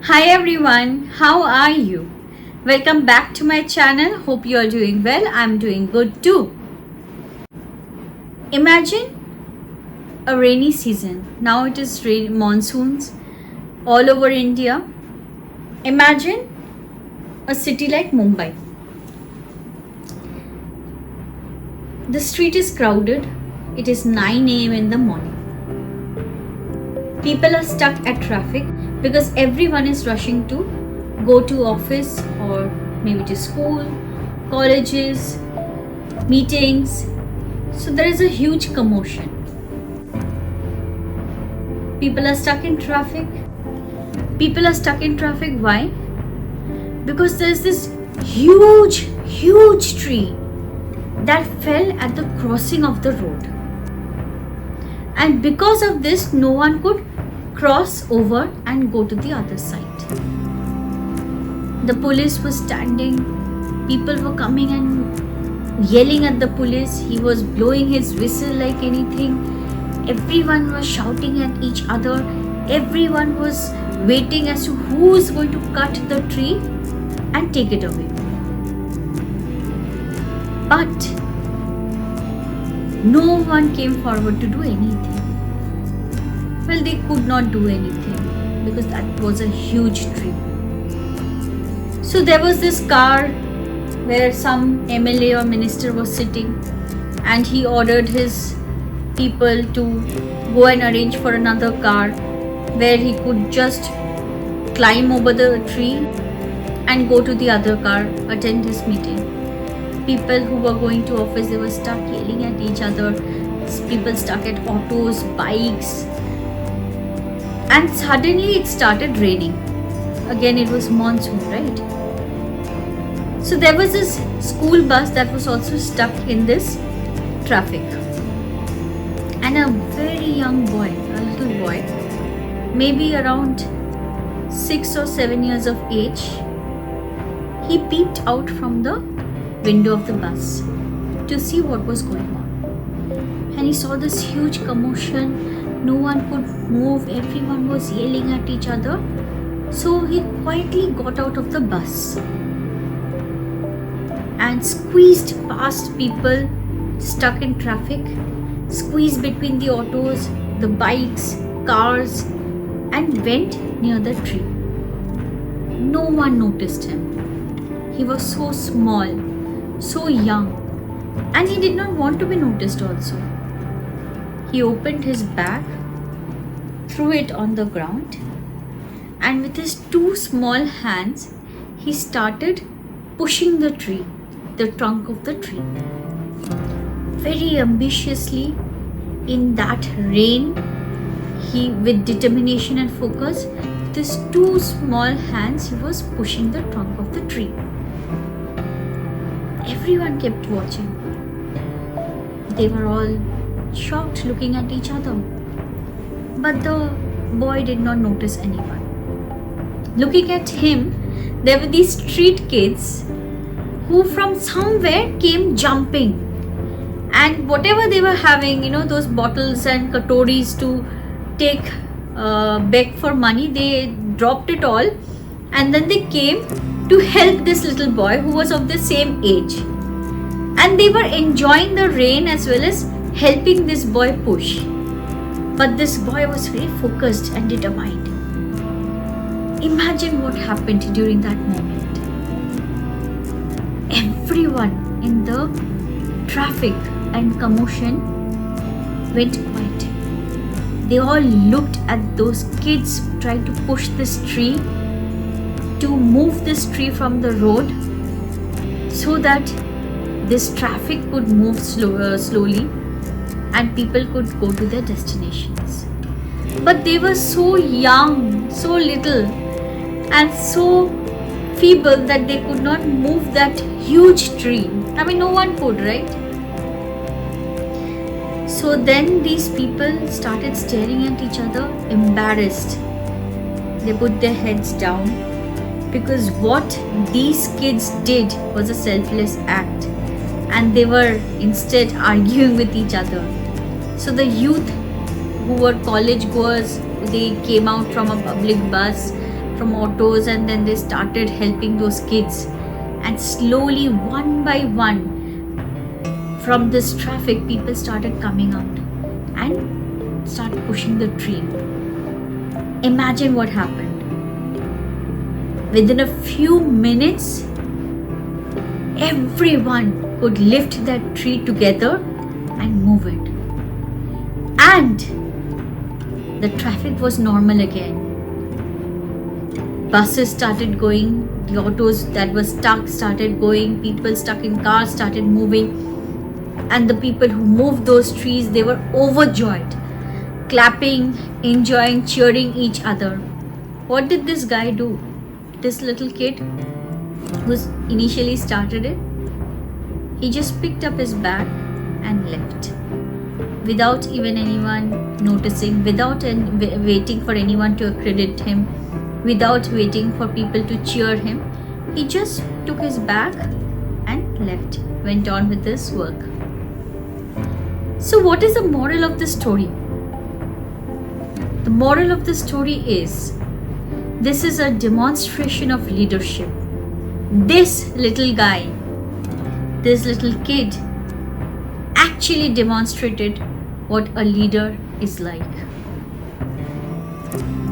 Hi everyone, how are you? Welcome back to my channel. Hope you are doing well. I'm doing good too. Imagine a rainy season. Now it is monsoons all over India. Imagine a city like Mumbai. The street is crowded. It is 9 a.m. in the morning. People are stuck at traffic because everyone is rushing to go to office or maybe to school, colleges, meetings. So there is a huge commotion. People are stuck in traffic. People are stuck in traffic. Why? Because there's this huge tree that fell at the crossing of the road. And because of this, no one could cross over and go to the other side. The police was standing, people were coming and yelling at the police. He was blowing his whistle like anything. Everyone was shouting at each other. Everyone was waiting as to who is going to cut the tree and take it away. But no one came forward to do anything. Well, they could not do anything because that was a huge tree. So there was this car where some MLA or minister was sitting, and he ordered his people to go and arrange for another car where he could just climb over the tree and go to the other car, attend his meeting. People who were going to office, they were stuck yelling at each other. People stuck at autos, bikes. And suddenly it started raining. Again, it was monsoon, right? So there was this school bus that was also stuck in this traffic. And a very young boy, a little boy, maybe around 6 or 7 years of age, he peeped out from the window of the bus to see what was going on. And he saw this huge commotion. No one could move. Everyone was yelling at each other. So he quietly got out of the bus and squeezed past people stuck in traffic, squeezed between the autos, the bikes, cars, and went near the tree. No one noticed him. He was so small, so young, and he did not want to be noticed also. He opened his bag, threw it on the ground, and with his two small hands, he started pushing the tree, the trunk of the tree. Very ambitiously, in that rain, he, with determination and focus, with his two small hands, he was pushing the trunk of the tree. Everyone kept watching. They were all shocked, looking at each other. But the boy did not notice anyone. Looking at him, there were these street kids who from somewhere came jumping. And whatever they were having, those bottles and katoris to take, beg for money, they dropped it all. And then they came to help this little boy who was of the same age. And they were enjoying the rain as well as helping this boy push. But this boy was very focused and determined. Imagine what happened during that moment. Everyone in the traffic and commotion went quiet. They all looked at those kids trying to push this tree, to move this tree from the road so that this traffic could move slowly and people could go to their destinations. But they were so young, so little, and so feeble that they could not move that huge tree. I mean, no one could, right? So then these people started staring at each other, embarrassed. They put their heads down because what these kids did was a selfless act, and they were instead arguing with each other. So the youth who were college goers, they came out from a public bus from autos, and then they started helping those kids. And slowly, one by one, from this traffic, people started coming out and started pushing the tree. Imagine what happened. Within a few minutes, everyone could lift that tree together and move it. And the traffic was normal again. Buses started going, the autos that were stuck started going, people stuck in cars started moving, and the people who moved those trees, they were overjoyed, clapping, enjoying, cheering each other. What did this guy do? This little kid who initially started it, he just picked up his bag and left without even anyone noticing, without waiting for anyone to accredit him, without waiting for people to cheer him. He just took his bag and left, went on with his work. So what is the moral of the story? The moral of the story is, this is a demonstration of leadership. This little guy, this little kid actually demonstrated what a leader is like.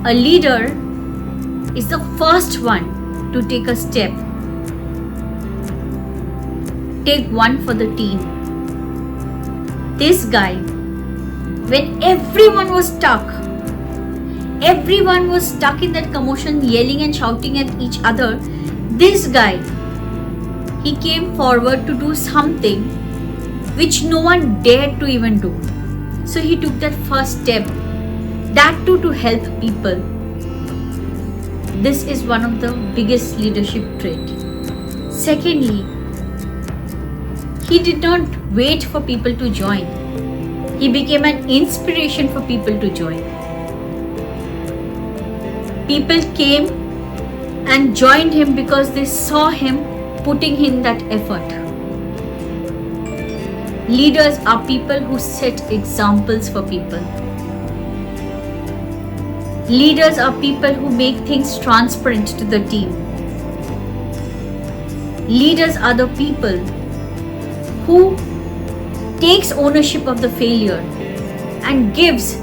A leader is the first one to take a step. Take one for the team. This guy, when everyone was stuck in that commotion, yelling and shouting at each other, this guy, he came forward to do something which no one dared to even do. So he took that first step, that too to help people. This is one of the biggest leadership traits. Secondly, he did not wait for people to join. He became an inspiration for people to join. People came and joined him because they saw him putting in that effort. Leaders are people who set examples for people. Leaders are people who make things transparent to the team. Leaders are the people who takes ownership of the failure and gives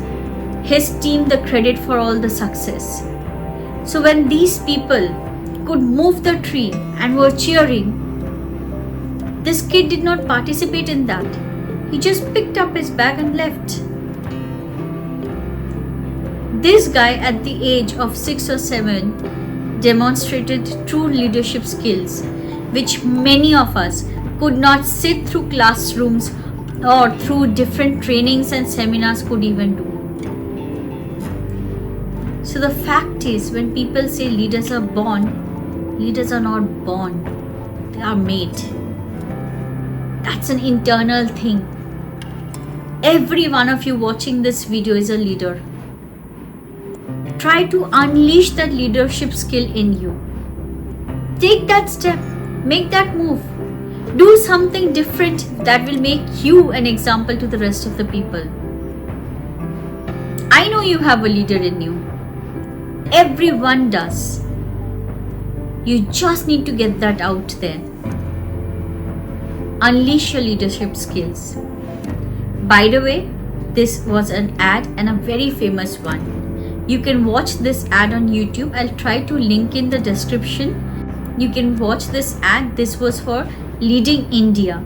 his team the credit for all the success. So when these people could move the tree and were cheering, this kid did not participate in that. He just picked up his bag and left. This guy at the age of 6 or 7 demonstrated true leadership skills, which many of us could not sit through classrooms or through different trainings and seminars could even do. So the fact is, when people say leaders are born, leaders are not born, they are made. That's an internal thing. Every one of you watching this video is a leader. Try to unleash that leadership skill in you. Take that step, make that move. Do something different that will make you an example to the rest of the people. I know you have a leader in you. Everyone does. You just need to get that out there. Unleash your leadership skills. By the way, this was an ad and a very famous one. You can watch this ad on YouTube. I'll try to link in the description. You can watch this ad. This was for Leading India.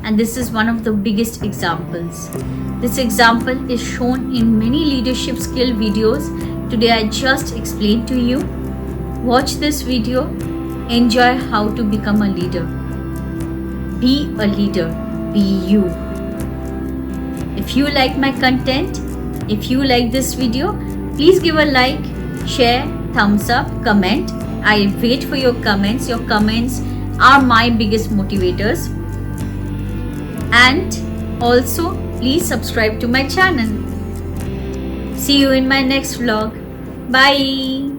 And this is one of the biggest examples. This example is shown in many leadership skill videos. Today I just explained to you. Watch this video. Enjoy how to become a leader. Be a leader. Be you. If you like my content, if you like this video, please give a like, share, thumbs up, comment. I wait for your comments. Your comments are my biggest motivators. And also, please subscribe to my channel. See you in my next vlog. Bye.